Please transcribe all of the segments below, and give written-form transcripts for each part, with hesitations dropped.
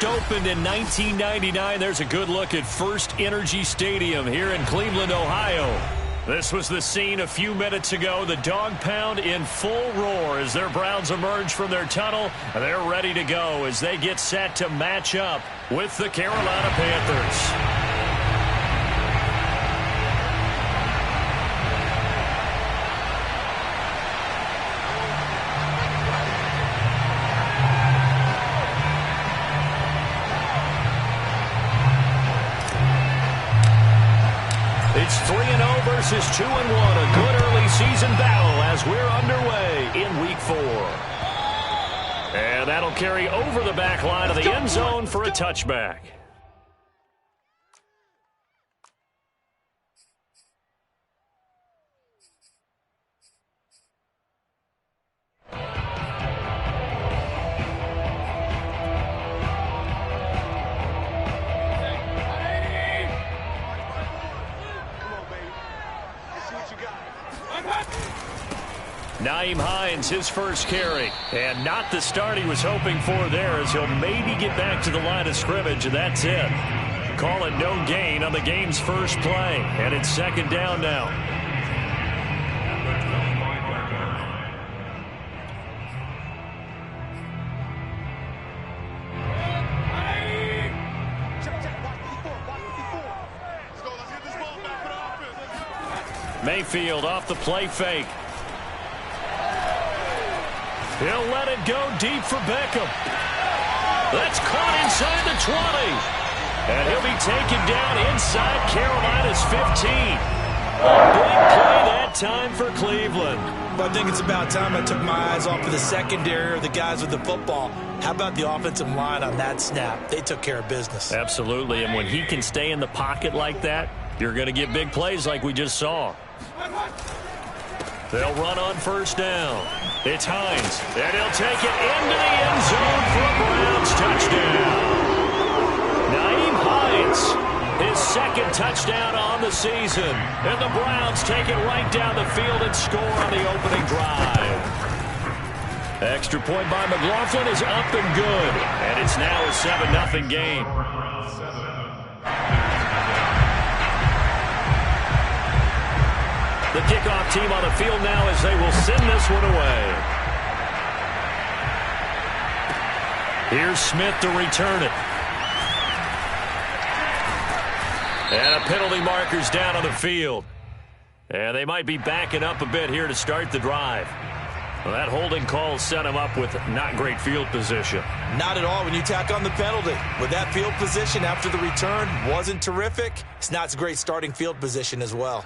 first opened in 1999. There's a good look at First Energy Stadium here in Cleveland, Ohio. This was the scene a few minutes ago. The dog pound in full roar as their Browns emerge from their tunnel. They're ready to go as they get set to match up with the Carolina Panthers. It's 3-0 versus 2-1. A good early season battle as we're underway in Week 4. And that'll carry over the back line of the end zone for a touchback. Nyheim Hines, his first carry, and not the start he was hoping for there as he'll maybe get back to the line of scrimmage, and that's it. Call it no gain on the game's first play, and it's second down now. Mayfield off the play fake. He'll let it go deep for Beckham. That's caught inside the 20. And he'll be taken down inside Carolina's 15. A big play that time for Cleveland. But I think it's about time I took my eyes off of the secondary or the guys with the football. How about the offensive line on that snap? They took care of business. Absolutely, and when he can stay in the pocket like that, you're going to get big plays like we just saw. They'll run on first down. It's Hines, and he'll take it into the end zone for a Browns touchdown. Nyheim Hines, his second touchdown on the season. And the Browns take it right down the field and score on the opening drive. Extra point by McLaughlin is up and good. And it's now a 7-0 game. The kickoff team on the field now as they will send this one away. Here's Smith to return it. And a penalty marker's down on the field. And they might be backing up a bit here to start the drive. Well, that holding call set him up with not great field position. Not at all when you tack on the penalty. With that field position after the return wasn't terrific, it's not a great starting field position as well.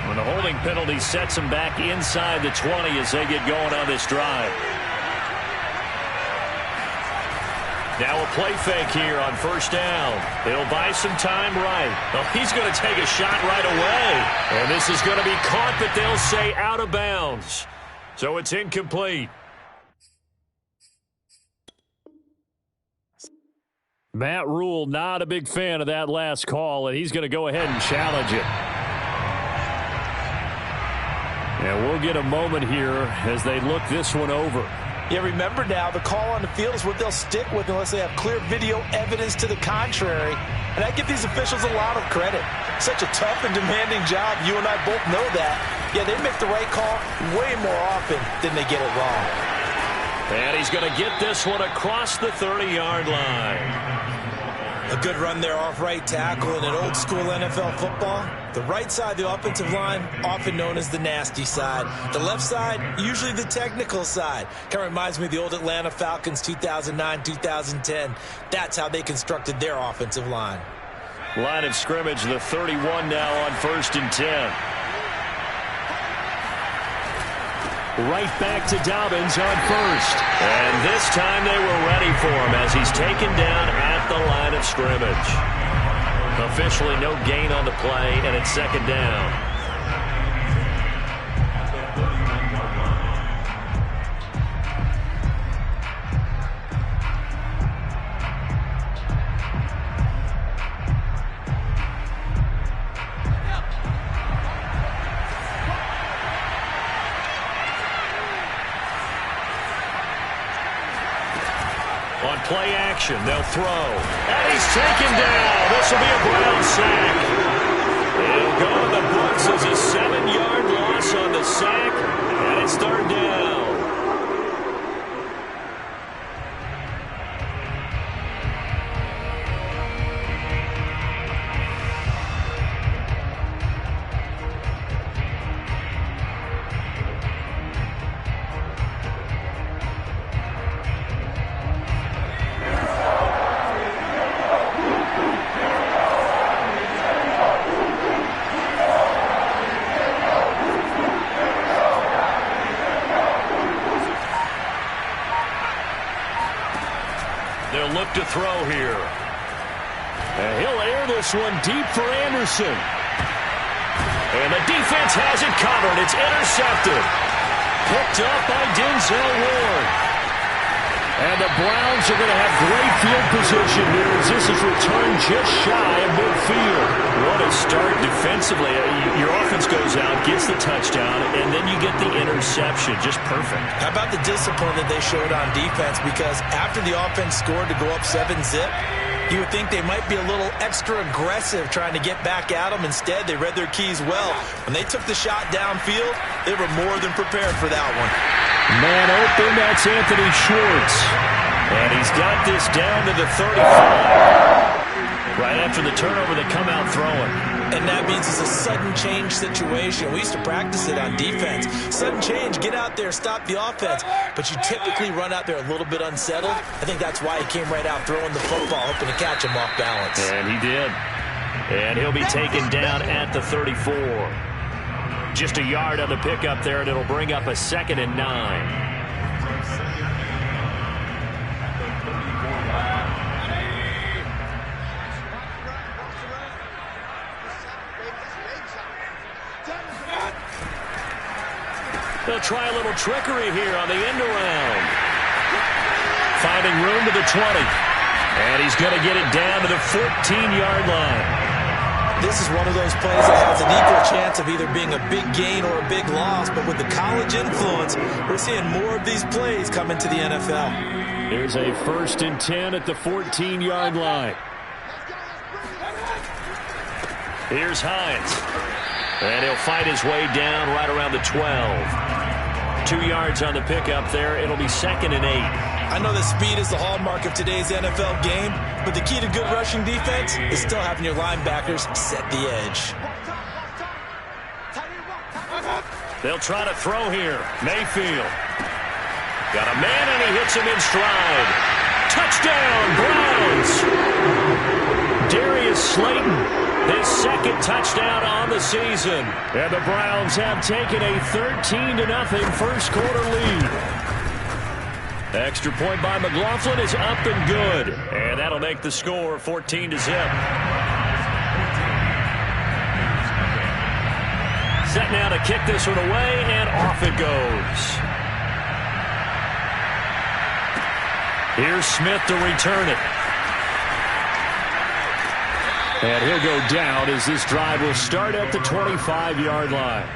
When the holding penalty sets them back inside the 20 as they get going on this drive. Now a play fake here on first down. It'll buy some time right. Well, he's going to take a shot right away. And this is going to be caught, but they'll say out of bounds. So it's incomplete. Matt Rule not a big fan of that last call, and he's going to go ahead and challenge it. And we'll get a moment here as they look this one over. Yeah, remember now, the call on the field is what they'll stick with unless they have clear video evidence to the contrary. And I give these officials a lot of credit. Such a tough and demanding job. You and I both know that. Yeah, they make the right call way more often than they get it wrong. And he's going to get this one across the 30-yard line. A good run there off right tackle in an old-school NFL football. The right side, the offensive line, often known as the nasty side. The left side, usually the technical side. Kind of reminds me of the old Atlanta Falcons 2009-2010. That's how they constructed their offensive line. Line of scrimmage, the 31 now on 1st and 10. Right back to Dobbins on first. And this time they were ready for him as he's taken down at the line of scrimmage. Officially no gain on the play, and it's second down. On play action, they'll throw. And he's taken down. This will be a Brown sack. It'll go in the books as a 7-yard loss on the sack. And it's third down. They'll look to throw here. And he'll air this one deep for Anderson. And the defense has it covered. It's intercepted. Picked up by Denzel Ward. And the Browns are going to have great field position here as this is returned just shy of midfield. What a start defensively. Your offense goes out, gets the touchdown, and then you get the interception. Just perfect. How about the discipline that they showed on defense? Because after the offense scored to go up 7-zip, you would think they might be a little extra aggressive trying to get back at them. Instead, they read their keys well. When they took the shot downfield, they were more than prepared for that one. Man open, that's Anthony Schwartz. And he's got this down to the 35. Right after the turnover, they come out throwing. And that means it's a sudden change situation. We used to practice it on defense. Sudden change, get out there, stop the offense. But you typically run out there a little bit unsettled. I think that's why he came right out throwing the football, hoping to catch him off balance. And he did. And he'll be taken down at the 34. Just a yard on the pickup there, and it'll bring up a 2nd and 9. They'll try a little trickery here on the end around. Finding room to the 20. And he's going to get it down to the 14-yard line. This is one of those plays that has an equal chance of either being a big gain or a big loss. But with the college influence, we're seeing more of these plays come into the NFL. Here's a 1st and 10 at the 14-yard line. Here's Hines. And he'll fight his way down right around the 12. 2 yards on the pickup there. It'll be 2nd and 8. I know that speed is the hallmark of today's NFL game, but the key to good rushing defense is still having your linebackers set the edge. They'll try to throw here. Mayfield. Got a man, and he hits him in stride. Touchdown, Browns! Darius Slayton. His 2nd touchdown on the season. And the Browns have taken a 13-0 first quarter lead. Extra point by McLaughlin is up and good. And that'll make the score 14-0. Set now to kick this one away, and off it goes. Here's Smith to return it. And he'll go down as this drive will start at the 25-yard line.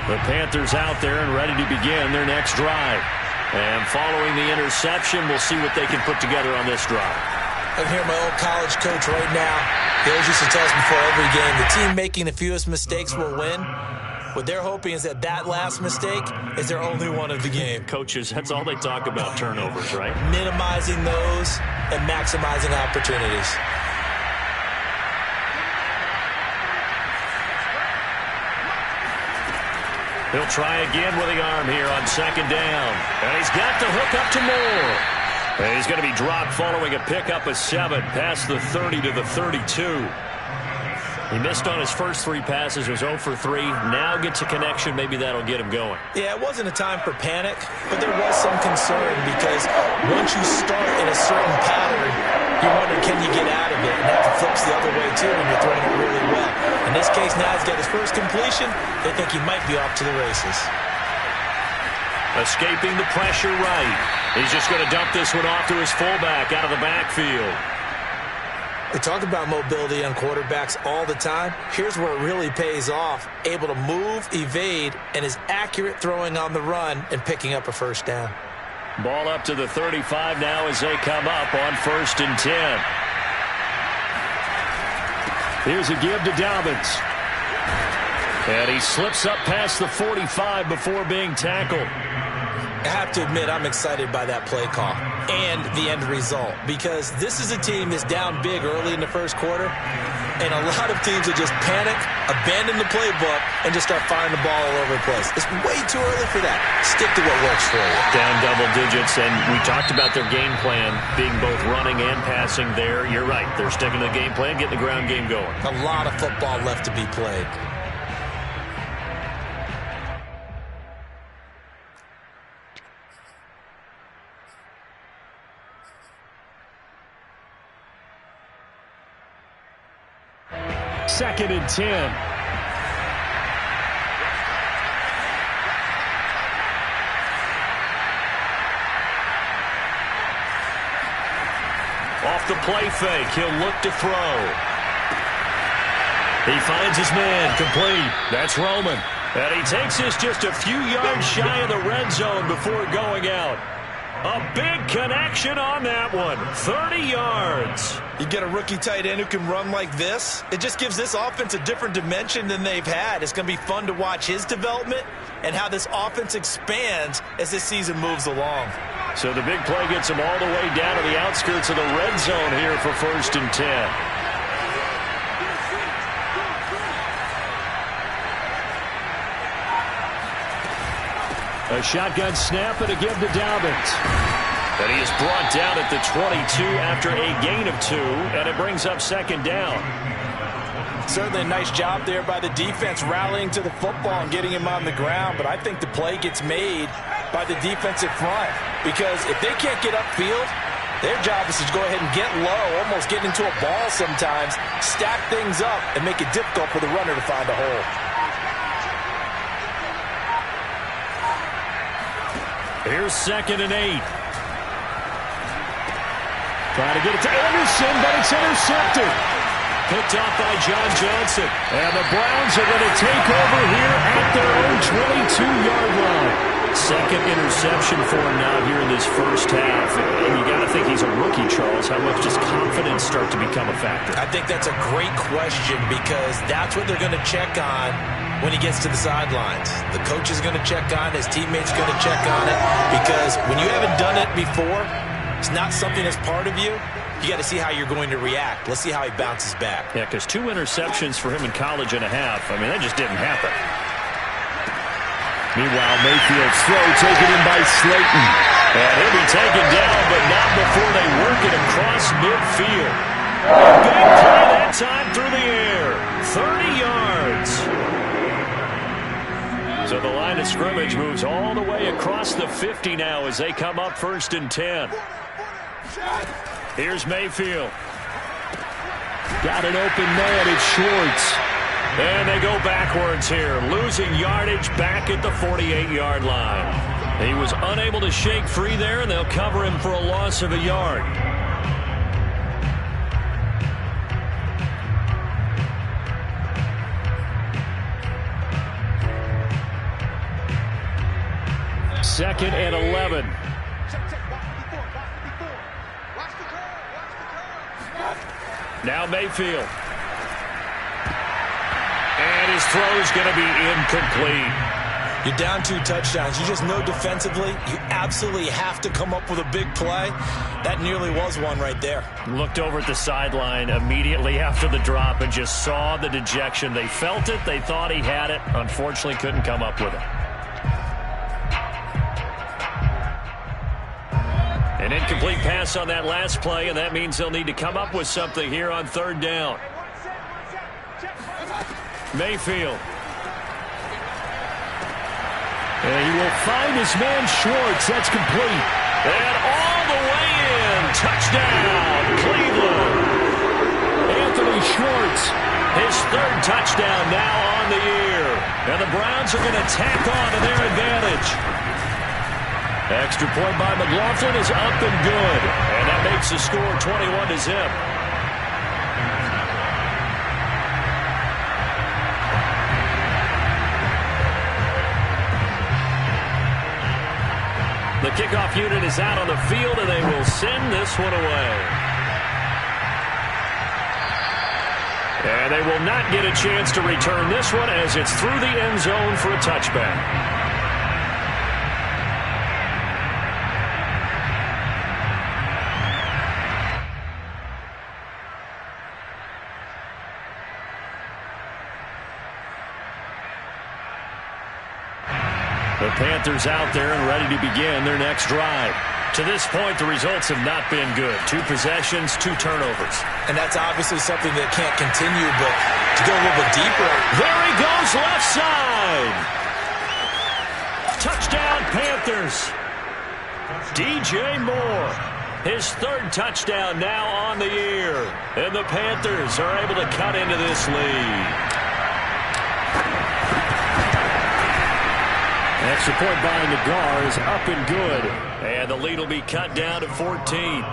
The Panthers out there and ready to begin their next drive. And following the interception, we'll see what they can put together on this drive. I can hear my old college coach right now. He always used to tell us before every game, the team making the fewest mistakes will win. What they're hoping is that that last mistake is their only one of the game. Coaches, that's all they talk about, turnovers, right? Minimizing those and maximizing opportunities. He'll try again with the arm here on 2nd down. And he's got the hook up to Moore. And he's going to be dropped following a pickup of 7 past the 30 to the 32. He missed on his first 3 passes, was 0 for 3. Now gets a connection. Maybe that'll get him going. Yeah, it wasn't a time for panic, but there was some concern because once you start in a certain pattern, you wonder, can you get out of it? And that flips the other way, too, when you're throwing it really well. In this case, now he's got his first completion. They think he might be off to the races. Escaping the pressure right. He's just going to dump this one off to his fullback out of the backfield. We talk about mobility on quarterbacks all the time. Here's where it really pays off. Able to move, evade, and is accurate throwing on the run and picking up a first down. Ball up to the 35 now as they come up on 1st and 10. Here's a give to Dobbins. And he slips up past the 45 before being tackled. I have to admit, I'm excited by that play call and the end result because this is a team that's down big early in the first quarter, and a lot of teams will just panic, abandon the playbook, and just start firing the ball all over the place. It's way too early for that. Stick to what works for you. Down double digits, and we talked about their game plan being both running and passing there. You're right. They're sticking to the game plan, getting the ground game going. A lot of football left to be played. Second and 10. Off the play fake, he'll look to throw. He finds his man, complete. That's Roman. And he takes this just a few yards shy of the red zone before going out. A big connection on that one. 30 yards. You get a rookie tight end who can run like this. It just gives this offense a different dimension than they've had. It's going to be fun to watch his development and how this offense expands as this season moves along. So the big play gets him all the way down to the outskirts of the red zone here for 1st and 10. A shotgun snap and a give to Dobbins. And he is brought down at the 22 after a gain of 2, and it brings up 2nd down. Certainly a nice job there by the defense rallying to the football and getting him on the ground, but I think the play gets made by the defensive front because if they can't get upfield, their job is to go ahead and get low, almost get into a ball sometimes, stack things up, and make it difficult for the runner to find a hole. Here's 2nd and 8. Trying to get it to Anderson, but it's intercepted. Picked off by John Johnson. And the Browns are going to take over here at their own 22-yard line. 2nd interception for him now here in this first half. And you got to think he's a rookie, Charles. How much does confidence start to become a factor? I think that's a great question because that's what they're going to check on when he gets to the sidelines. The coach is going to check on it. His teammates are going to check on it because when you haven't done it before, it's not something that's part of you. You got to see how you're going to react. Let's see how he bounces back. Yeah, because 2 interceptions for him in college and a half. I mean, that just didn't happen. Meanwhile, Mayfield's throw taken in by Slayton. And he'll be taken down, but not before they work it across midfield. A big play that time through the air. 30 yards. So the line of scrimmage moves all the way across the 50 now as they come up 1st and 10. Here's Mayfield. Got an open man. It's Schwartz. And they go backwards here, losing yardage back at the 48-yard line. He was unable to shake free there, and they'll cover him for a loss of a yard. Second and 11. Now Mayfield. And his throw is going to be incomplete. You're down 2 touchdowns. You just know defensively you absolutely have to come up with a big play. That nearly was one right there. Looked over at the sideline immediately after the drop and just saw the dejection. They felt it. They thought he had it. Unfortunately, couldn't come up with it. An incomplete pass on that last play, and that means they'll need to come up with something here on 3rd down. Mayfield. And he will find his man Schwartz. That's complete. And all the way in. Touchdown, Cleveland. Anthony Schwartz, his third touchdown now on the year. And the Browns are going to tack on to their advantage. Extra point by McLaughlin is up and good. And that makes the score 21-0. The kickoff unit is out on the field, and they will send this one away. And they will not get a chance to return this one as it's through the end zone for a touchback. The Panthers out there and ready to begin their next drive. To this point, the results have not been good. 2 possessions, 2 turnovers. And that's obviously something that can't continue, but to go a little bit deeper. There he goes, left side. Touchdown, Panthers. DJ Moore, his third touchdown now on the year. And the Panthers are able to cut into this lead. Extra point by Nagar is up and good. And the lead will be cut down to 14.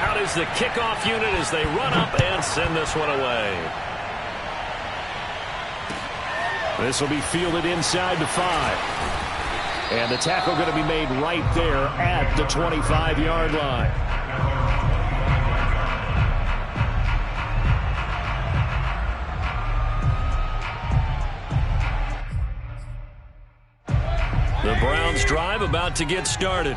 Out is the kickoff unit as they run up and send this one away. This will be fielded inside the 5. And the tackle going to be made right there at the 25-yard line. The Browns drive about to get started.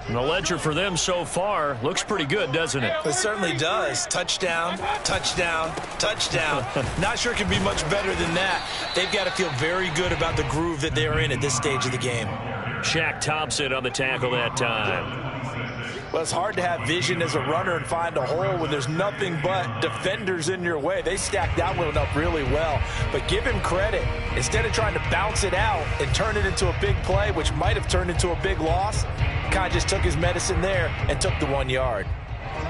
And the ledger for them so far looks pretty good, doesn't it? It certainly does. Touchdown, touchdown, touchdown. Not sure it can be much better than that. They've got to feel very good about the groove that they're in at this stage of the game. Shaq Thompson on the tackle that time. Well, it's hard to have vision as a runner and find a hole when there's nothing but defenders in your way. They stacked that one up really well. But give him credit. Instead of trying to bounce it out and turn it into a big play, which might have turned into a big loss, kind of just took his medicine there and took the 1 yard.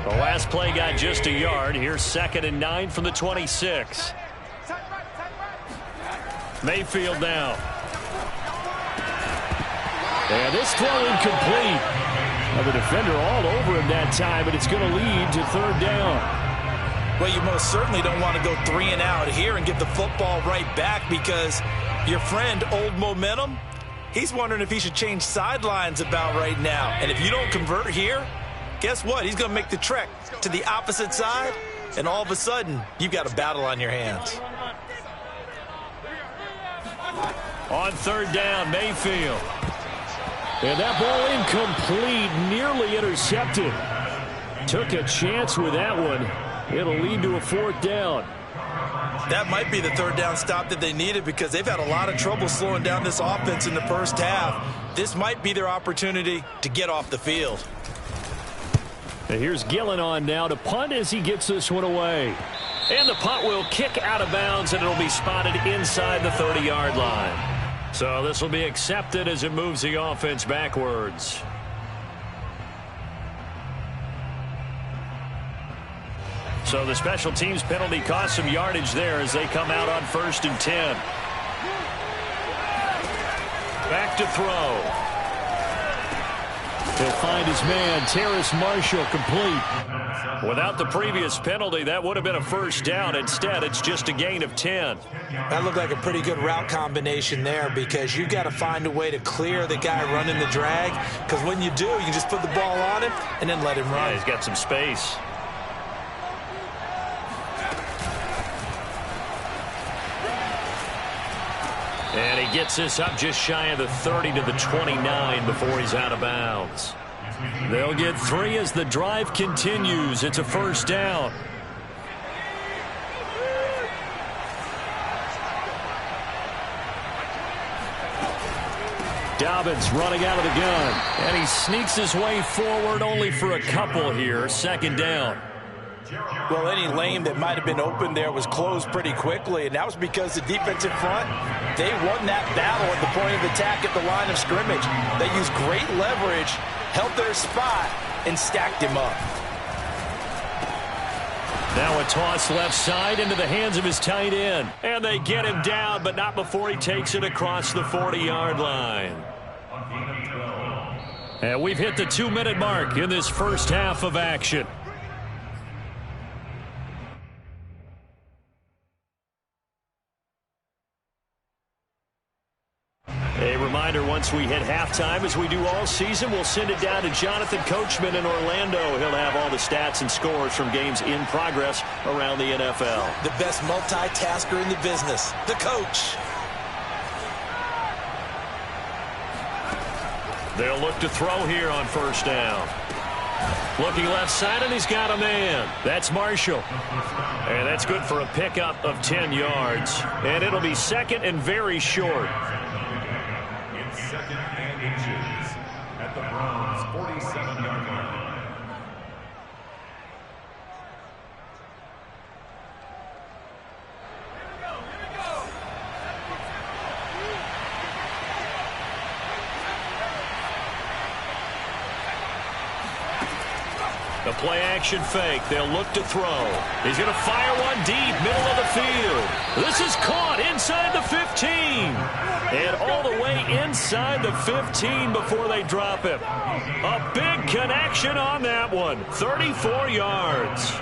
The last play got just a yard. Here's 2nd and 9 from the 26. Mayfield now. And this throw incomplete. The defender all over him that time, but it's going to lead to 3rd down. Well, you most certainly don't want to go 3 and out here and get the football right back because your friend, Old Momentum, he's wondering if he should change sidelines about right now. And if you don't convert here, guess what? He's going to make the trek to the opposite side, and all of a sudden, you've got a battle on your hands. On 3rd down, Mayfield. And that ball incomplete, nearly intercepted. Took a chance with that one. It'll lead to a 4th down. That might be the 3rd down stop that they needed because they've had a lot of trouble slowing down this offense in the first half. This might be their opportunity to get off the field. And here's Gillen on now to punt as he gets this one away. And the punt will kick out of bounds, and it'll be spotted inside the 30-yard line. So this will be accepted as it moves the offense backwards. So the special teams penalty cost some yardage there as they come out on 1st and 10. Back to throw. He'll find his man, Terrace Marshall, complete. Without the previous penalty, that would have been a 1st down. Instead, it's just a gain of 10. That looked like a pretty good route combination there because you've got to find a way to clear the guy running the drag because when you do, you just put the ball on him and then let him run. Yeah, he's got some space. And he gets this up just shy of the 30 to the 29 before he's out of bounds. They'll get 3 as the drive continues. It's a 1st down. Dobbins running out of the gun. And he sneaks his way forward only for a couple here. Second down. Well, any lane that might have been open there was closed pretty quickly, and that was because the defensive front, they won that battle at the point of attack at the line of scrimmage. They used great leverage, held their spot, and stacked him up. Now a toss left side into the hands of his tight end. And they get him down, but not before he takes it across the 40-yard line. And we've hit the 2-minute mark in this first half of action. A reminder, once we hit halftime, as we do all season, we'll send it down to Jonathan Coachman in Orlando. He'll have all the stats and scores from games in progress around the NFL. The best multitasker in the business, the coach. They'll look to throw here on first down. Looking left side, and he's got a man. That's Marshall. And that's good for a pickup of 10 yards. And it'll be second and very short. Second and inches at the Browns' 47-yard line. The play action fake. They'll look to throw. He's going to fire one deep, middle of the field. This is caught inside the 15. And all the way inside the 15 before they drop him. A big connection on that one. 34 yards.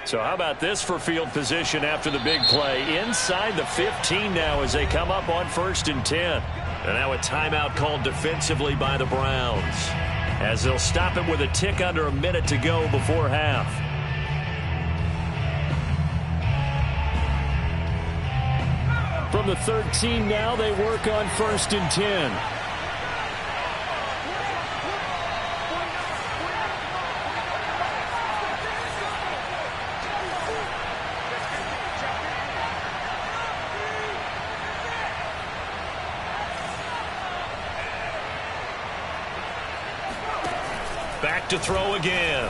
So how about this for field position after the big play? Inside the 15 now as they come up on 1st and 10. And now a timeout called defensively by the Browns, as they'll stop it with a tick under a minute to go before half. From the 13 now, they work on 1st and 10. To throw again.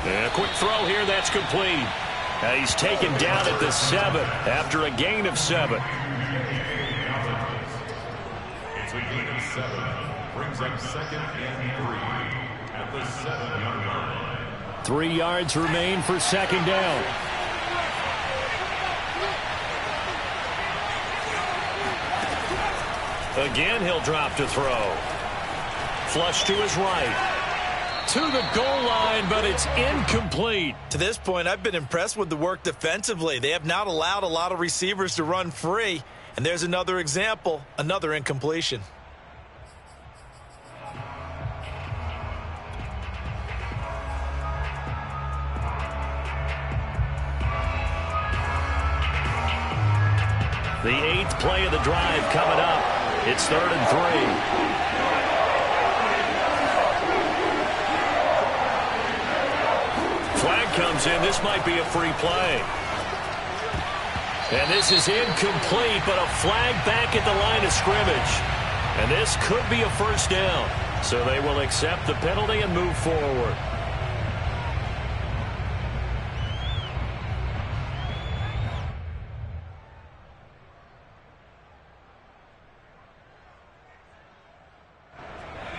And a quick throw here, that's complete. He's taken down at the 7 after a gain of 7. It's a gain of 7. Brings up second and 3 at the 7-yard line. 3 yards remain for second down. Again, he'll drop to throw. Flush to his right. To the goal line, but it's incomplete. To this point, I've been impressed with the work defensively. They have not allowed a lot of receivers to run free. And there's another example, another incompletion. The 8th play of the drive coming up. It's 3rd and 3. Flag comes in. This might be a free play. And this is incomplete, but a flag back at the line of scrimmage. And this could be a first down. So they will accept the penalty and move forward.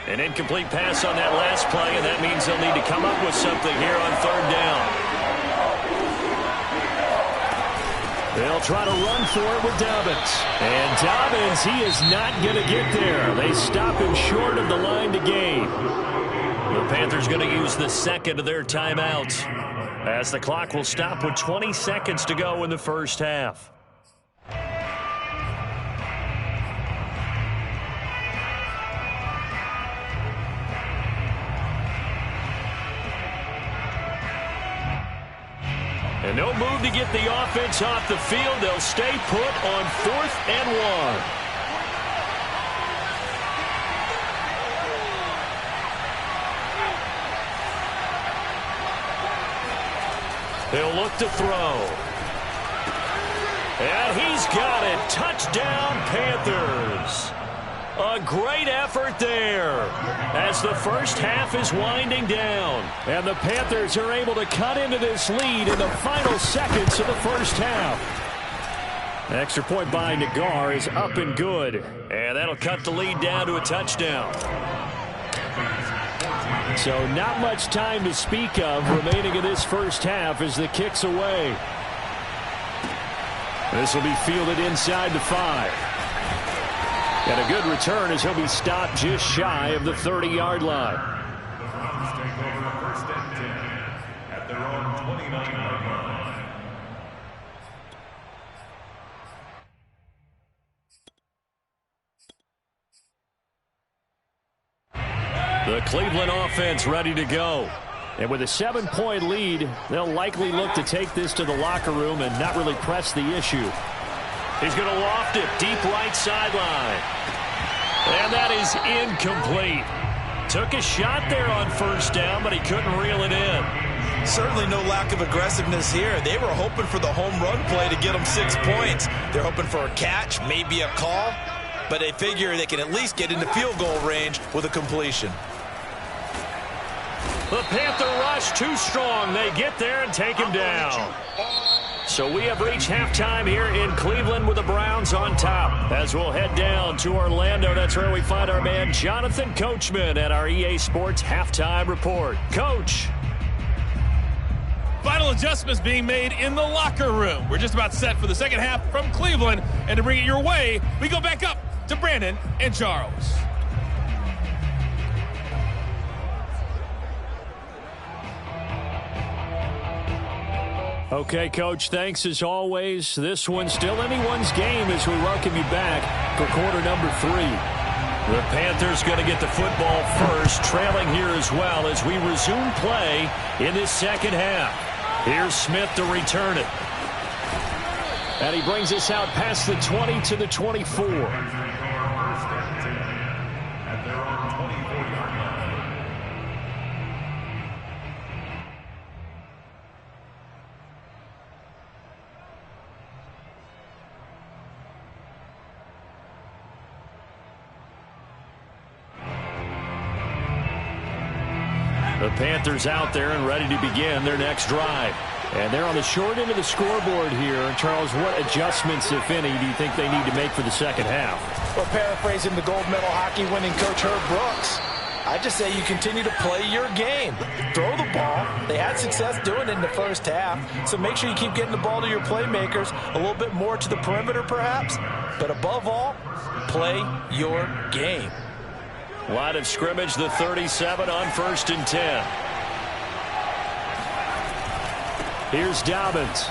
An incomplete pass on that last play, and that means they'll need to come up with something here on 3rd down. They'll try to run for it with Dobbins. And Dobbins, he is not going to get there. They stop him short of the line to gain. The Panthers going to use the second of their timeouts, as the clock will stop with 20 seconds to go in the first half. And no move to get the offense off the field. They'll stay put on 4th and 1. He'll look to throw. And he's got it. Touchdown, Panthers. A great effort there as the first half is winding down. And the Panthers are able to cut into this lead in the final seconds of the first half. Extra point by Nagar is up and good. And that'll cut the lead down to a touchdown. So not much time to speak of remaining in this first half as the kick's away. This will be fielded inside the 5. And a good return as he'll be stopped just shy of the 30-yard line. The Browns take over first and 10 at their own 29-yard line. The Cleveland offense ready to go. And with a 7-point lead, they'll likely look to take this to the locker room and not really press the issue. He's going to loft it deep right sideline. And that is incomplete. Took a shot there on first down, but he couldn't reel it in. Certainly no lack of aggressiveness here. They were hoping for the home run play to get them 6 points. They're hoping for a catch, maybe a call, but they figure they can at least get into field goal range with a completion. The Panther rush too strong. They get there and take him down. So we have reached halftime here in Cleveland with the Browns on top. As we'll head down to Orlando, that's where we find our man Jonathan Coachman at our EA Sports Halftime Report. Coach. Final adjustments being made in the locker room. We're just about set for the second half from Cleveland. And to bring it your way, we go back up to Brandon and Charles. Okay, Coach, thanks as always. This one's still anyone's game as we welcome you back for quarter number 3. The Panthers going to get the football first, trailing here as well as we resume play in this second half. Here's Smith to return it. And he brings us out past the 20 to the 24. The Panthers out there and ready to begin their next drive. And they're on the short end of the scoreboard here. Charles, what adjustments, if any, do you think they need to make for the second half? Well, paraphrasing the gold medal hockey winning coach Herb Brooks, I just say you continue to play your game. Throw the ball. They had success doing it in the first half. So make sure you keep getting the ball to your playmakers, a little bit more to the perimeter perhaps. But above all, play your game. Line of scrimmage, the 37 on 1st and 10. Here's Dobbins.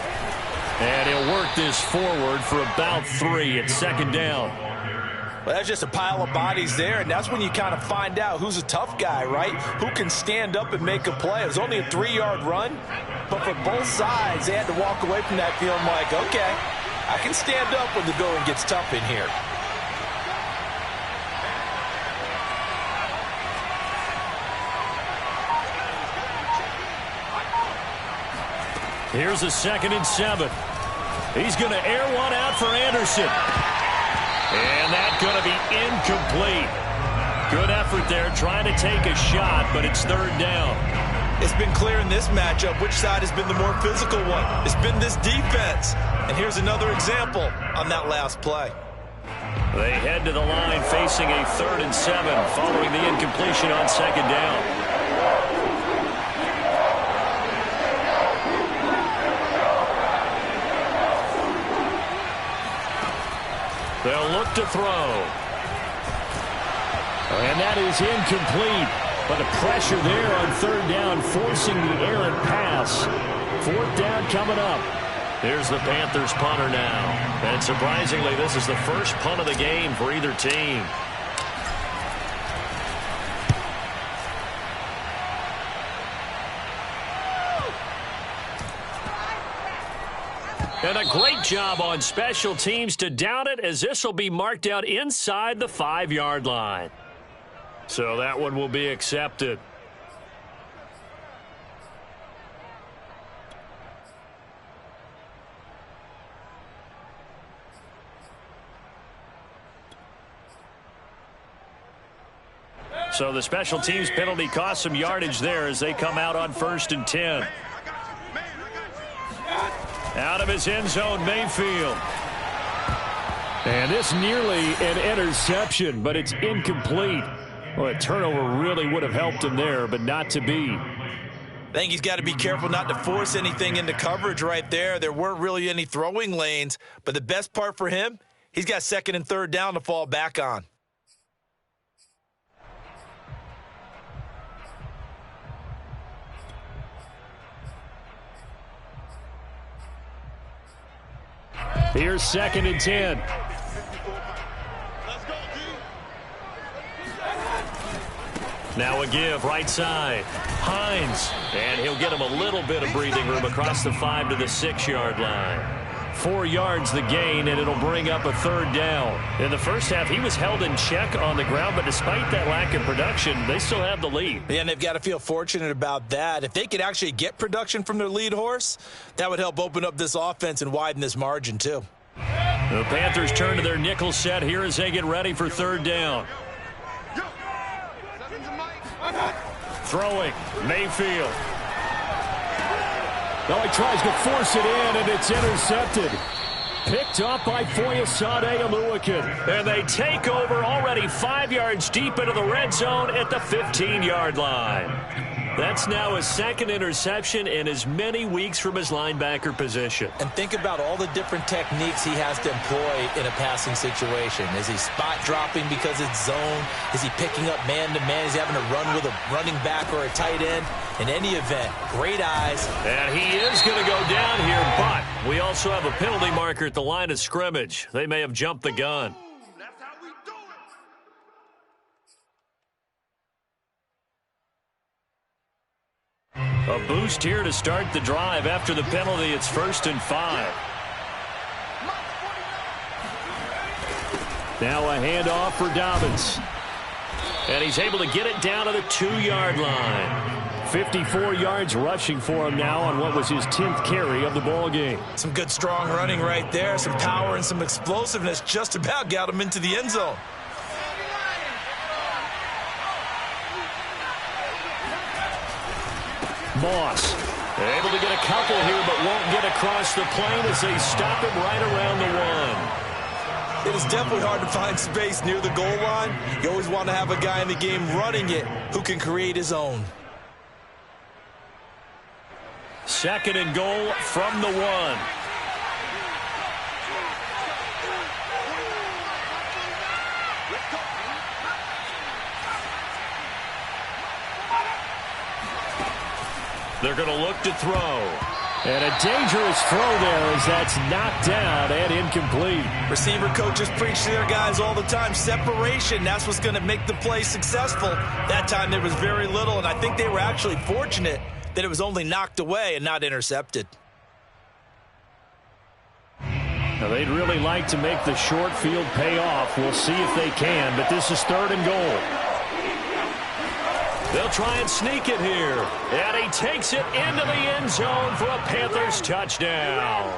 And he'll work this forward for about 3 at second down. Well, that's just a pile of bodies there, and that's when you kind of find out who's a tough guy, right? Who can stand up and make a play. It was only a 3-yard run, but for both sides, they had to walk away from that feeling like, okay, I can stand up when the going gets tough in here. Here's a 2nd and 7. He's going to air one out for Anderson. And that's going to be incomplete. Good effort there trying to take a shot, but it's 3rd down. It's been clear in this matchup which side has been the more physical one. It's been this defense. And here's another example on that last play. They head to the line facing a 3rd and 7 following the incompletion on 2nd down. They'll look to throw. And that is incomplete. But the pressure there on 3rd down, forcing the errant pass. 4th down coming up. Here's the Panthers punter now. And surprisingly, this is the first punt of the game for either team. And a great job on special teams to down it, as this will be marked out inside the 5-yard line. So that one will be accepted. So the special teams penalty cost some yardage there as they come out on 1st and 10. Out of his end zone, Mayfield. And this nearly an interception, but it's incomplete. Well, a turnover really would have helped him there, but not to be. I think he's got to be careful not to force anything into coverage right there. There weren't really any throwing lanes, but the best part for him, he's got 2nd and 3rd down to fall back on. Here's 2nd and 10. Now a give, right side. Hines, and he'll get him a little bit of breathing room across the 5 to the 6-yard line. 4 yards the gain, and it'll bring up a 3rd down. In the first half, he was held in check on the ground, but despite that lack of production, they still have the lead. Yeah, and they've got to feel fortunate about that. If they could actually get production from their lead horse, that would help open up this offense and widen this margin too. The Panthers turn to their nickel set here as they get ready for 3rd down. Throwing, Mayfield. Now he tries to force it in, and it's intercepted. Picked up by Foyesade Oluwakin. And they take over already 5 yards deep into the red zone at the 15-yard line. That's now his 2nd interception in as many weeks from his linebacker position. And think about all the different techniques he has to employ in a passing situation. Is he spot dropping because it's zone? Is he picking up man-to-man? Is he having to run with a running back or a tight end? In any event, great eyes. And he is going to go down here, but we also have a penalty marker at the line of scrimmage. They may have jumped the gun. A boost here to start the drive. After the penalty, it's 1st and 5. Now a handoff for Dobbins. And he's able to get it down to the 2-yard line. 54 yards rushing for him now on what was his 10th carry of the ball game. Some good strong running right there. Some power and some explosiveness just about got him into the end zone. Moss able to get a couple here, but won't get across the plane as they stop him right around the 1. It is definitely hard to find space near the goal line. You always want to have a guy in the game running it who can create his own. 2nd and goal from the 1. They're going to look to throw. And a dangerous throw there as that's knocked down and incomplete. Receiver coaches preach to their guys all the time. Separation, that's what's going to make the play successful. That time there was very little, and I think they were actually fortunate that it was only knocked away and not intercepted. Now they'd really like to make the short field pay off. We'll see if they can, but this is 3rd and goal. They'll try and sneak it here. And he takes it into the end zone for a Panthers touchdown.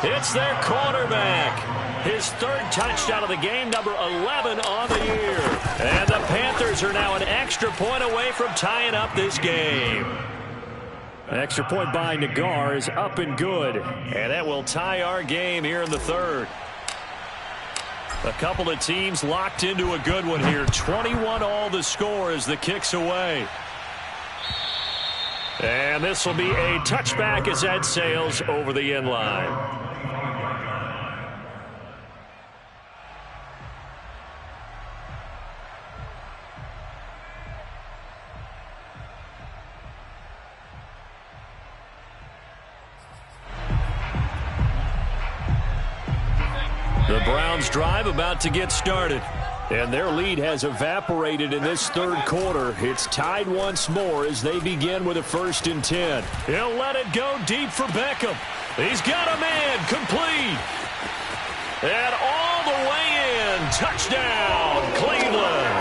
It's their quarterback. His 3rd touchdown of the game, number 11 on the year. And the Panthers are now an extra point away from tying up this game. An extra point by Nagar is up and good. And that will tie our game here in the 3rd. A couple of teams locked into a good one here. 21-all the score as the kick's away. And this will be a touchback as that sails over the end line. The Browns drive about to get started. And their lead has evaporated in this 3rd quarter. It's tied once more as they begin with a 1st and 10. He'll let it go deep for Beckham. He's got a man complete. And all the way in. Touchdown, Cleveland.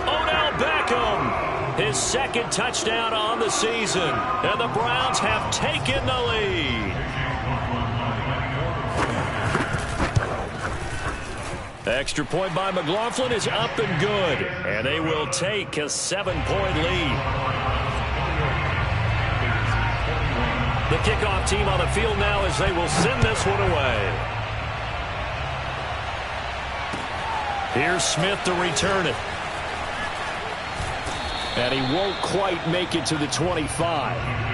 Odell Beckham, his 2nd touchdown on the season. And the Browns have taken the lead. Extra point by McLaughlin is up and good, and they will take a 7-point lead. The kickoff team on the field now as they will send this one away. Here's Smith to return it. And he won't quite make it to the 25.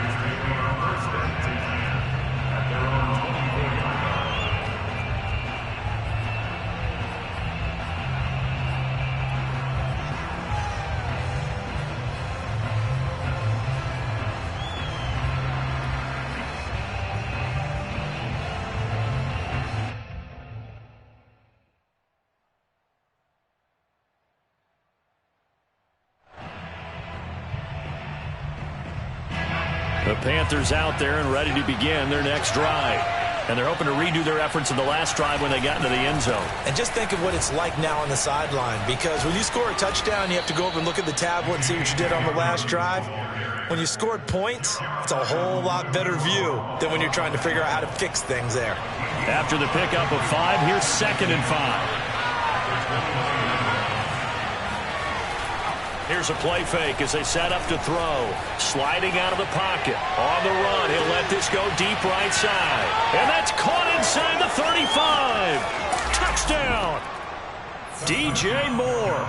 The Panthers out there and ready to begin their next drive. And they're hoping to redo their efforts in the last drive when they got into the end zone. And just think of what it's like now on the sideline, because when you score a touchdown, you have to go over and look at the tablet and see what you did on the last drive. When you scored points, it's a whole lot better view than when you're trying to figure out how to fix things there. After the pickup of 5, here's 2nd and 5. Here's a play fake as they set up to throw. Sliding out of the pocket. On the run, he'll let this go deep right side. And that's caught inside the 35. Touchdown! DJ Moore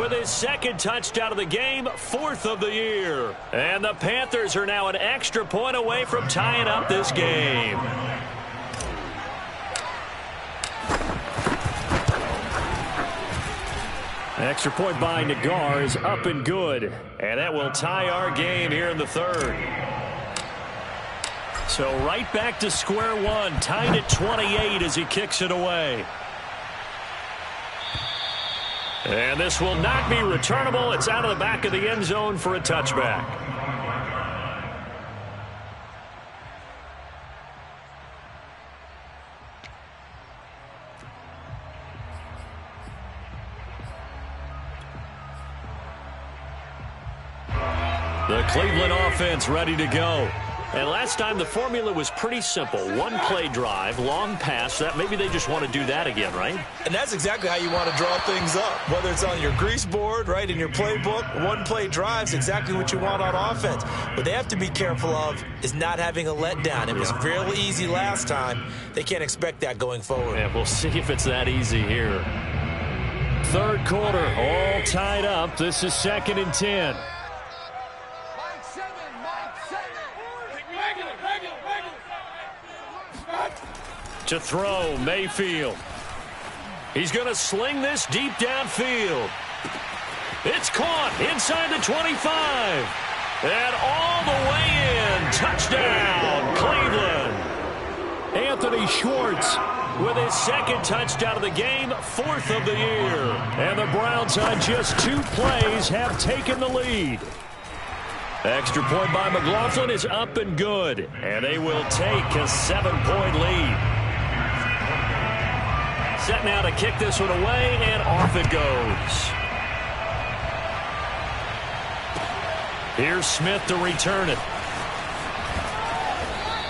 with his 2nd touchdown of the game, 4th of the year. And the Panthers are now an extra point away from tying up this game. Extra point by Nagar is up and good. And that will tie our game here in the 3rd. So right back to square one. Tied at 28 as he kicks it away. And this will not be returnable. It's out of the back of the end zone for a touchback. The Cleveland offense ready to go. And last time the formula was pretty simple. One play drive, long pass. That maybe they just want to do that again, right? And that's exactly how you want to draw things up. Whether it's on your grease board, right, in your playbook, one play drive is exactly what you want on offense. What they have to be careful of is not having a letdown. It was real easy last time. They can't expect that going forward. Yeah, we'll see if it's that easy here. 3rd quarter, all tied up. This is 2nd and 10. To throw, Mayfield. He's going to sling this deep downfield. It's caught inside the 25. And all the way in. Touchdown, Cleveland. Anthony Schwartz with his 2nd touchdown of the game, 4th of the year. And the Browns on just 2 plays have taken the lead. Extra point by McLaughlin is up and good. And they will take a 7-point lead. Set now to kick this one away, and off it goes. Here's Smith to return it.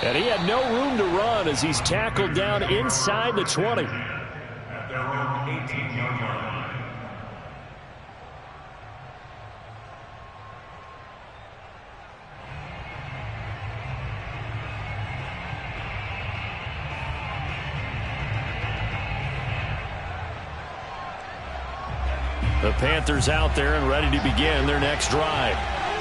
And he had no room to run as he's tackled down inside the 20. At their own 18-yard line. The Panthers out there and ready to begin their next drive.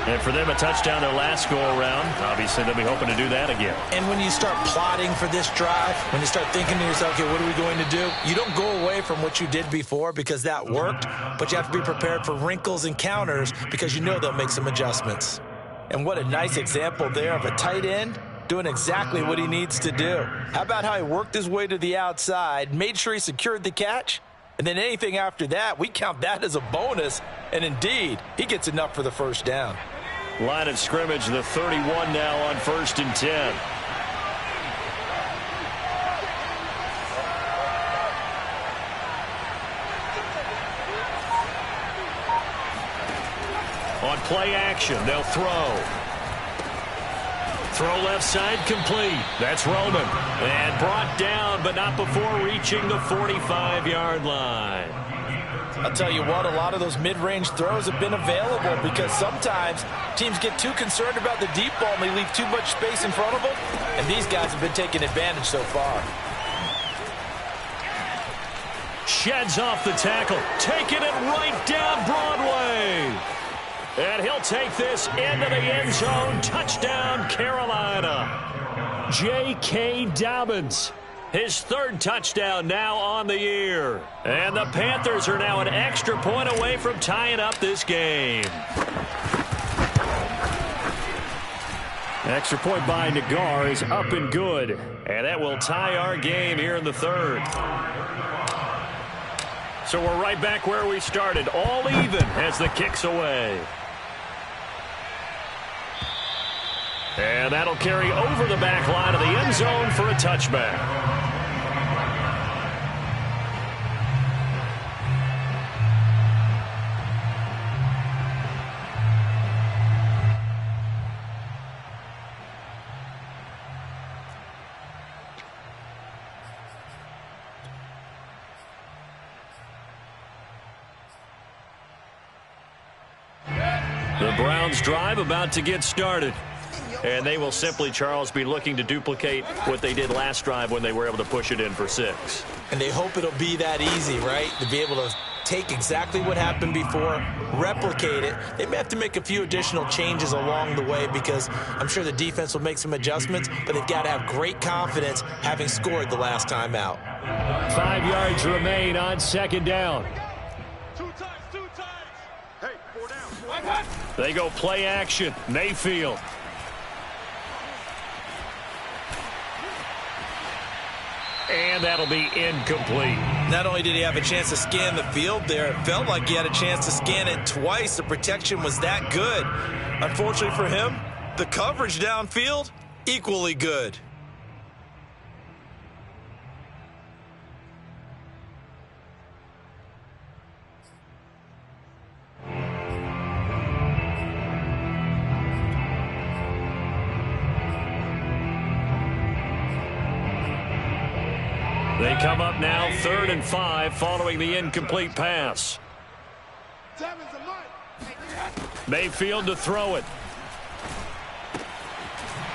And for them, a touchdown their last go-around. Obviously, they'll be hoping to do that again. And when you start plotting for this drive, when you start thinking to yourself, okay, what are we going to do? You don't go away from what you did before because that worked, but you have to be prepared for wrinkles and counters because you know they'll make some adjustments. And what a nice example there of a tight end doing exactly what he needs to do. How about how he worked his way to the outside, made sure he secured the catch, and then anything after that, we count that as a bonus. And indeed, he gets enough for the 1st down. Line of scrimmage, the 31 now on 1st and 10. On play action, they'll throw. Throw left side complete. That's Roman. And brought down, but not before reaching the 45-yard line. I'll tell you what, a lot of those mid-range throws have been available because sometimes teams get too concerned about the deep ball and they leave too much space in front of them, and these guys have been taking advantage so far. Sheds off the tackle, taking it right down Broadway. And he'll take this into the end zone. Touchdown, Carolina. J.K. Dobbins, his third touchdown now on the year. And the Panthers are now an extra point away from tying up this game. Extra point by Nagar is up and good. And that will tie our game here in the third. So we're right back where we started, all even as the kick's away. And that'll carry over the back line of the end zone for a touchback. The Browns' drive about to get started. And they will simply, Charles, be looking to duplicate what they did last drive when they were able to push it in for 6. And they hope it'll be that easy, right? To be able to take exactly what happened before, replicate it. They may have to make a few additional changes along the way because I'm sure the defense will make some adjustments, but they've got to have great confidence having scored the last time out. 5 yards remain on second down. They go play action. Mayfield. And that'll be incomplete. Not only did he have a chance to scan the field there, it felt like he had a chance to scan it twice. The protection was that good. Unfortunately for him, the coverage downfield, equally good. They come up now 3rd and 5 following the incomplete pass. Mayfield to throw it.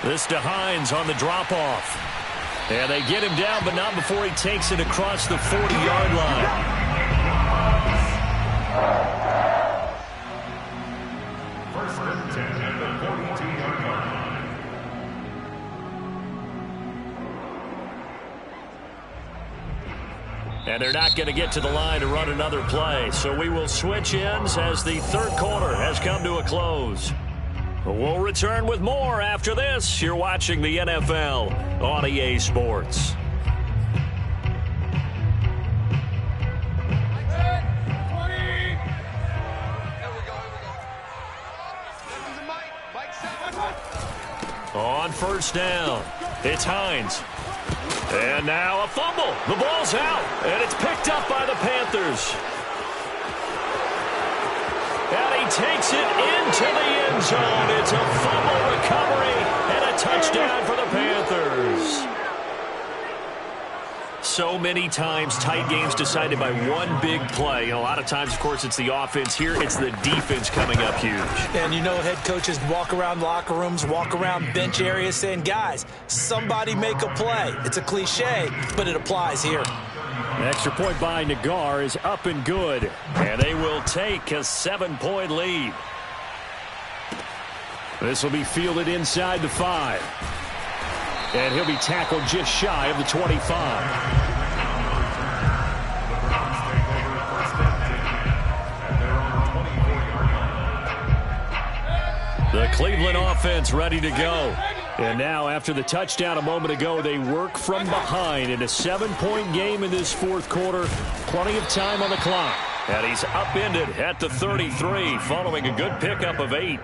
This to Hines on the drop-off. And they get him down, but not before he takes it across the 40-yard line. First and 10 at the 42-yard line. And they're not going to get to the line to run another play. So we will switch ends as the third quarter has come to a close. We'll return with more after this. You're watching the NFL on EA Sports. On first down, it's Hines. And now a fumble. The ball's out, and it's picked up by the Panthers. And he takes it into the end zone. It's a fumble recovery and a touchdown for the Panthers. So many times tight games decided by one big play. And a lot of times, of course, it's the offense. Here, it's the defense coming up huge. And you know head coaches walk around locker rooms, walk around bench areas saying, guys, somebody make a play. It's a cliche, but it applies here. An extra point by Nagar is up and good. And they will take a 7-point lead. This will be fielded inside the 5. And he'll be tackled just shy of the 25. The Cleveland offense ready to go. And now, after the touchdown a moment ago, they work from behind in a 7-point game in this fourth quarter. Plenty of time on the clock. And he's upended at the 33 following a good pickup of 8.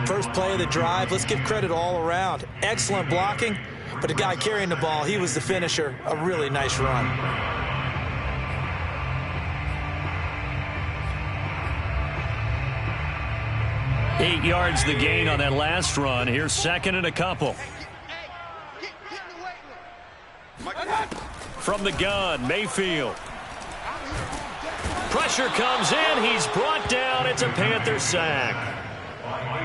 First play of the drive, let's give credit all around. Excellent blocking, but the guy carrying the ball, he was the finisher. A really nice run. 8 yards the gain on that last run. Here's second and a couple. From the gun, Mayfield. Pressure comes in. He's brought down. It's a Panther sack.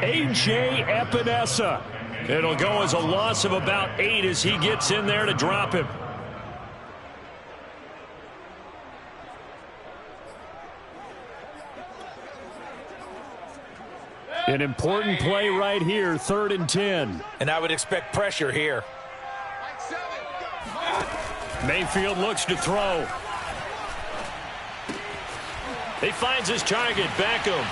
A.J. Epinesa. It'll go as a loss of about 8 as he gets in there to drop him. An important play right here, 3rd and 10. And I would expect pressure here. Mayfield looks to throw. He finds his target, Beckham.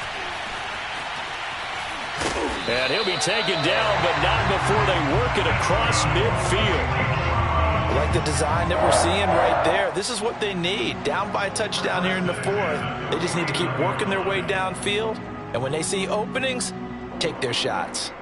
And he'll be taken down, but not before they work it across midfield. I like the design that we're seeing right there. This is what they need. Down by a touchdown here in the 4th. They just need to keep working their way downfield. And when they see openings, take their shots.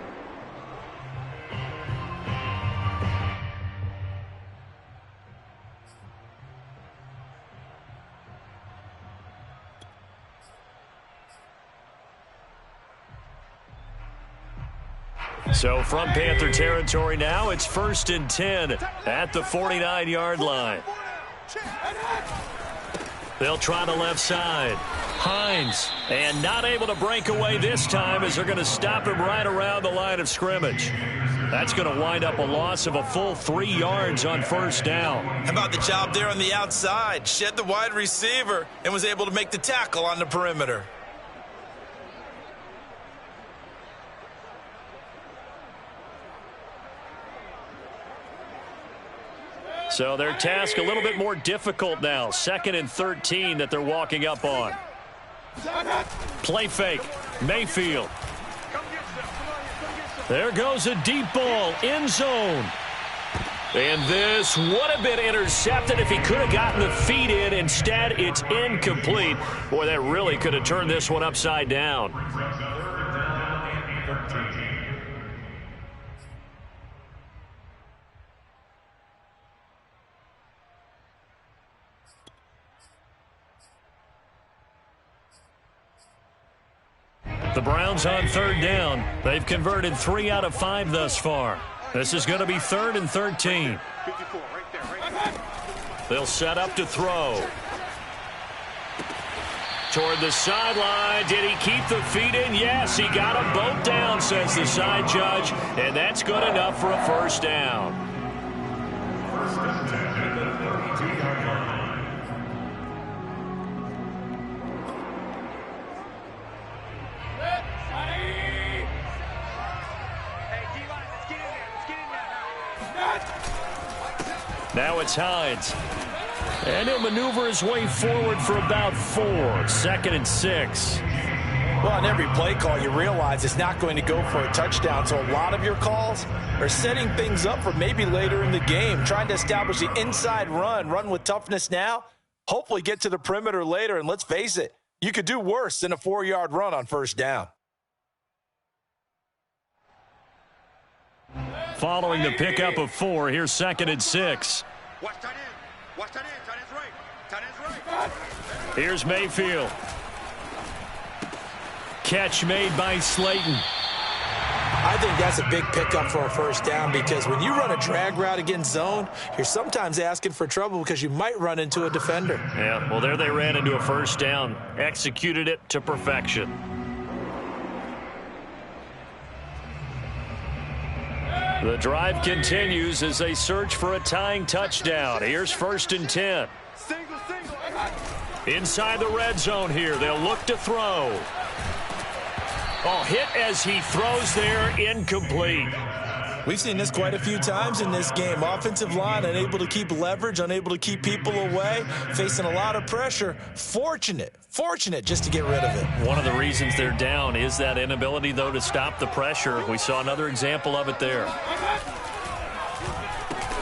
So from Panther territory now, it's 1st and 10 at the 49-yard line. They'll try the left side. Hines, and not able to break away this time as they're going to stop him right around the line of scrimmage. That's going to wind up a loss of a full 3 yards on 1st down. How about the job there on the outside? Shed the wide receiver and was able to make the tackle on the perimeter. So their task a little bit more difficult now. 2nd and 13 that they're walking up on. Play fake. Mayfield. There goes a deep ball. End zone. And this would have been intercepted if he could have gotten the feet in. Instead, it's incomplete. Boy, that really could have turned this one upside down. The Browns on 3rd down. They've converted 3 out of 5 thus far. This is going to be 3rd and 13. They'll set up to throw. Toward the sideline. Did he keep the feet in? Yes, he got them both down, says the side judge. And that's good enough for a 1st down. 1st and 10 at the 32-yard line. Now it's Hines. And he'll maneuver his way forward for about 4. 2nd and 6. Well, on every play call, you realize it's not going to go for a touchdown. So a lot of your calls are setting things up for maybe later in the game, trying to establish the inside run with toughness now, hopefully get to the perimeter later. And let's face it, you could do worse than a 4-yard run on 1st down. Following the pickup of 4, here's 2nd and 6. Here's Mayfield. Catch made by Slayton. I think that's a big pickup for a 1st down because when you run a drag route against zone, you're sometimes asking for trouble because you might run into a defender. Yeah, well, there they ran into a 1st down. Executed it to perfection. The drive continues as they search for a tying touchdown. Here's 1st and 10. Inside the red zone here. They'll look to throw. Oh, hit as he throws there, incomplete. We've seen this quite a few times in this game. Offensive line unable to keep leverage, unable to keep people away, facing a lot of pressure. Fortunate just to get rid of it. One of the reasons they're down is that inability, though, to stop the pressure. We saw another example of it there.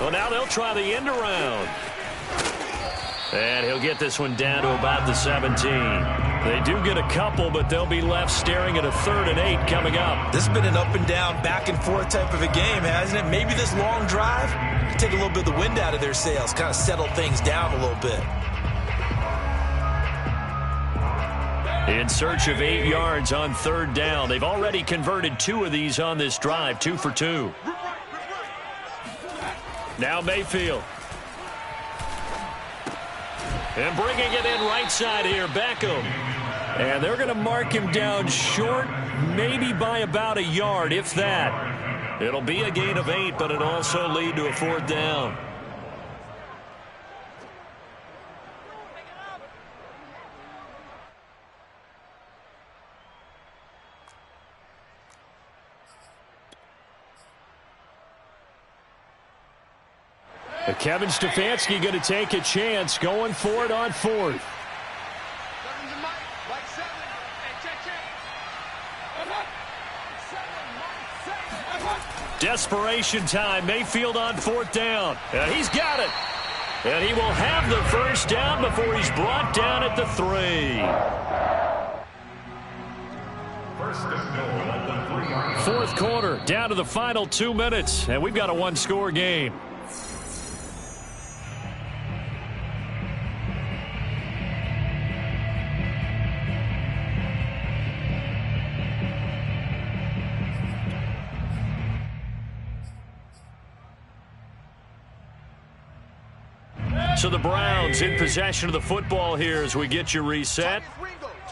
Well, now they'll try the end around. And he'll get this one down to about the 17. They do get a couple, but they'll be left staring at a 3rd and 8 coming up. This has been an up and down, back and forth type of a game, hasn't it? Maybe this long drive can take a little bit of the wind out of their sails, kind of settle things down a little bit. In search of 8 yards on 3rd down. They've already converted 2 of these on this drive, 2 for 2. Now Mayfield. And bringing it in right side here, Beckham. And they're going to mark him down short, maybe by about a yard, if that. It'll be a gain of 8, but it'll also lead to a 4th down. Kevin Stefanski going to take a chance, going for it on 4th. Desperation time. Mayfield on 4th down. And he's got it. And he will have the 1st down before he's brought down at the 3. First and goal at the 3-yard line. 4th quarter, down to the final 2 minutes. And we've got a 1-score game. So the Browns in possession of the football here as we get you reset.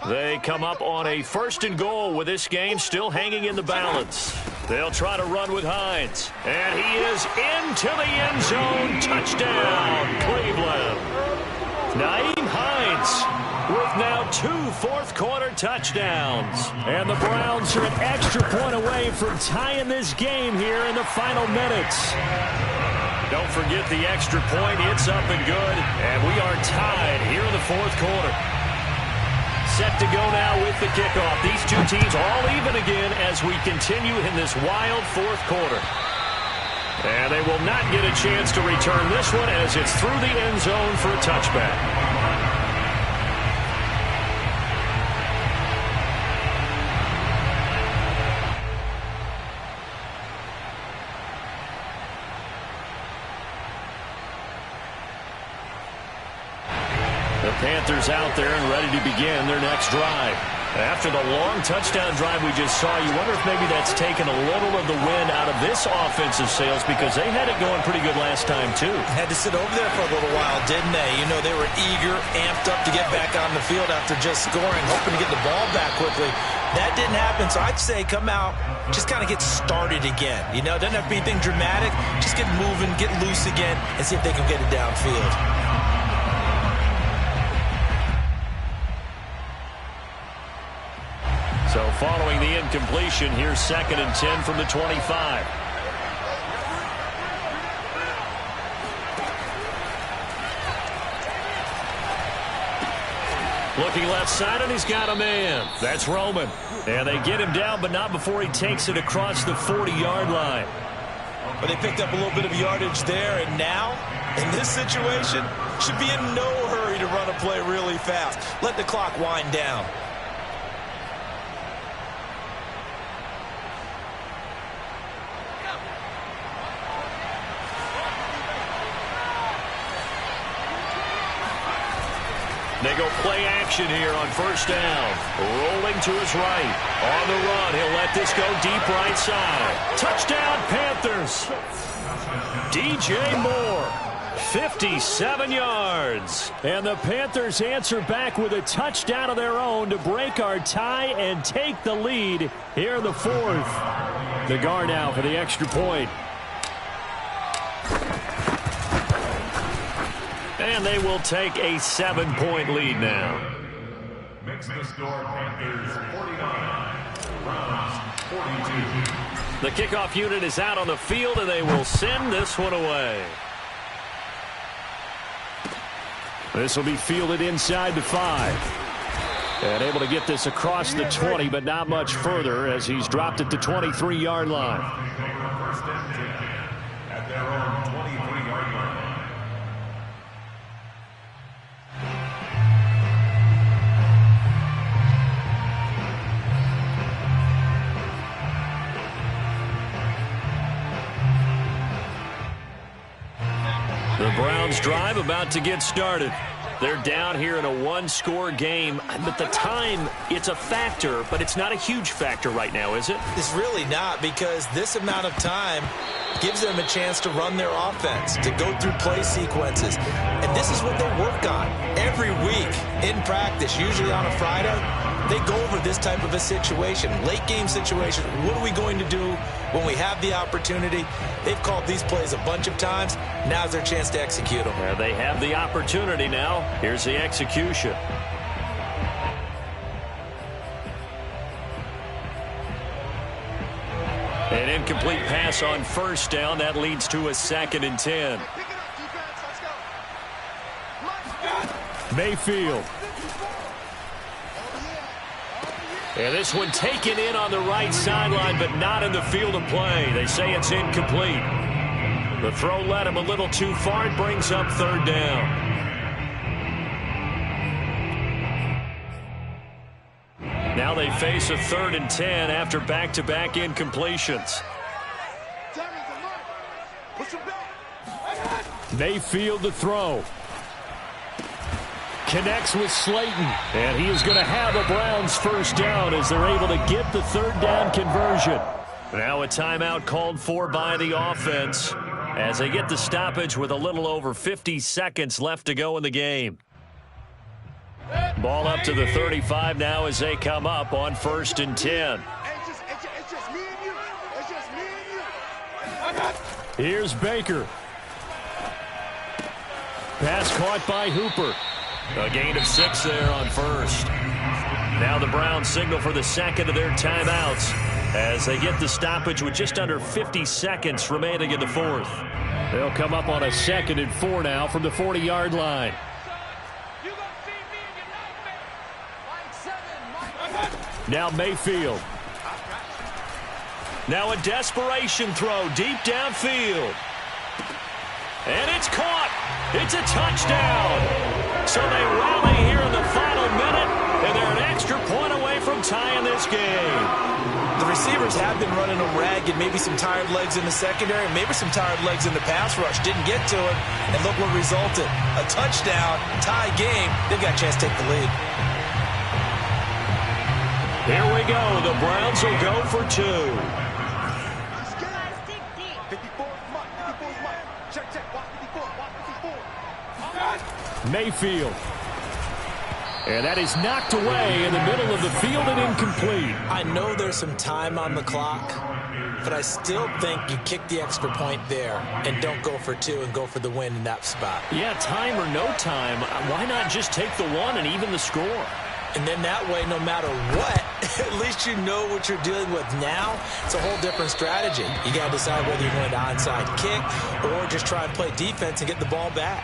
They come up on a 1st and goal with this game still hanging in the balance. They'll try to run with Hines. And he is into the end zone. Touchdown, Cleveland. Nyheim Hines with now 2 4th-quarter touchdowns. And the Browns are an extra point away from tying this game here in the final minutes. Don't forget the extra point. It's up and good. And we are tied here in the 4th quarter. Set to go now with the kickoff. These 2 teams all even again as we continue in this wild 4th quarter. And they will not get a chance to return this one as it's through the end zone for a touchback. Panthers out there and ready to begin their next drive. After the long touchdown drive we just saw, you wonder if maybe that's taken a little of the wind out of this offensive sails because they had it going pretty good last time too. Had to sit over there for a little while, didn't they? You know, they were eager, amped up to get back on the field after just scoring, hoping to get the ball back quickly. That didn't happen, so I'd say come out, just kind of get started again. You know, doesn't have to be anything dramatic. Just get moving, get loose again, and see if they can get it downfield. So following the incompletion, here's 2nd and 10 from the 25. Looking left side, and he's got a man. That's Roman. And they get him down, but not before he takes it across the 40-yard line. But they picked up a little bit of yardage there, and now, in this situation, should be in no hurry to run a play really fast. Let the clock wind down. They go play action here on 1st down. Rolling to his right. On the run, he'll let this go deep right side. Touchdown, Panthers. DJ Moore, 57 yards. And the Panthers answer back with a touchdown of their own to break our tie and take the lead here in the 4th. The guard now for the extra point. And they will take a 7-point lead now. Makes the score Panthers 49, Browns 42. The kickoff unit is out on the field, and they will send this one away. This will be fielded inside the 5. And able to get this across the 20, but not much further as he's dropped at the 23-yard line. First and 10 at their own 23-yard line. The Browns drive about to get started. They're down here in a one-score game, but the time, it's a factor, but it's not a huge factor right now, is it? It's really not, because this amount of time gives them a chance to run their offense, to go through play sequences. And this is what they work on every week in practice, usually on a Friday. They go over this type of a situation, late game situation. What are we going to do when we have the opportunity? They've called these plays a bunch of times. Now's their chance to execute them. They have the opportunity now. Here's the execution. An incomplete pass on first down. That leads to a 2nd and 10. Mayfield. And this one taken in on the right sideline, but not in the field of play. They say it's incomplete. The throw led him a little too far. It brings up 3rd down. Now they face a 3rd and 10 after back-to-back incompletions. Mayfield to throw. Connects with Slayton, and he is going to have a Browns first down as they're able to get the 3rd down conversion. Now a timeout called for by the offense as they get the stoppage with a little over 50 seconds left to go in the game. Ball up to the 35 now as they come up on 1st and 10. Here's Baker. Pass caught by Hooper. A gain of 6 there on 1st. Now the Browns signal for the 2nd of their timeouts as they get the stoppage with just under 50 seconds remaining in the 4th. They'll come up on a 2nd and 4 now from the 40-yard line. Now Mayfield. Now a desperation throw deep downfield. And it's caught. It's a touchdown. So they rally here in the final minute, and they're an extra point away from tying this game. The receivers have been running them ragged. Maybe some tired legs in the secondary, maybe some tired legs in the pass rush. Didn't get to it, and look what resulted. A touchdown, tie game. They've got a chance to take the lead. Here we go. The Browns will go for 2. Mayfield. And that is knocked away in the middle of the field and incomplete. I know there's some time on the clock, but I still think you kick the extra point there and don't go for 2 and go for the win in that spot. Yeah, time or no time, why not just take the 1 and even the score? And then that way, no matter what, at least you know what you're dealing with now. It's a whole different strategy. You got to decide whether you're going to onside kick or just try and play defense and get the ball back.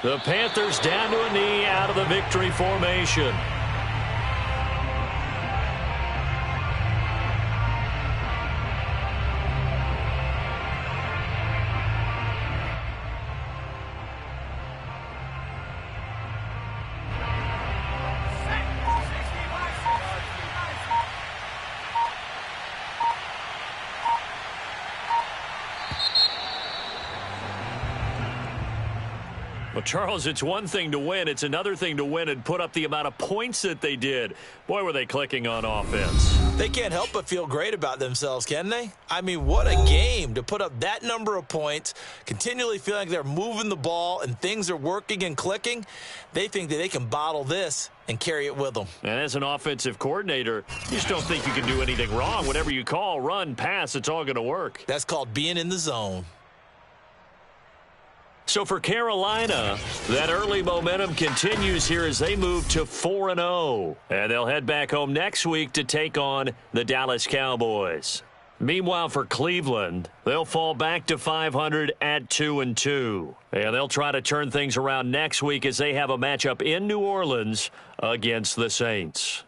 The Panthers down to a knee out of the victory formation. Well, Charles, it's one thing to win. It's another thing to win and put up the amount of points that they did. Boy, were they clicking on offense. They can't help but feel great about themselves, can they? I mean, what a game to put up that number of points, continually feeling like they're moving the ball and things are working and clicking. They think that they can bottle this and carry it with them. And as an offensive coordinator, you just don't think you can do anything wrong. Whatever you call, run, pass, it's all going to work. That's called being in the zone. So for Carolina, that early momentum continues here as they move to 4-0. And they'll head back home next week to take on the Dallas Cowboys. Meanwhile, for Cleveland, they'll fall back to 500 at 2-2. And they'll try to turn things around next week as they have a matchup in New Orleans against the Saints.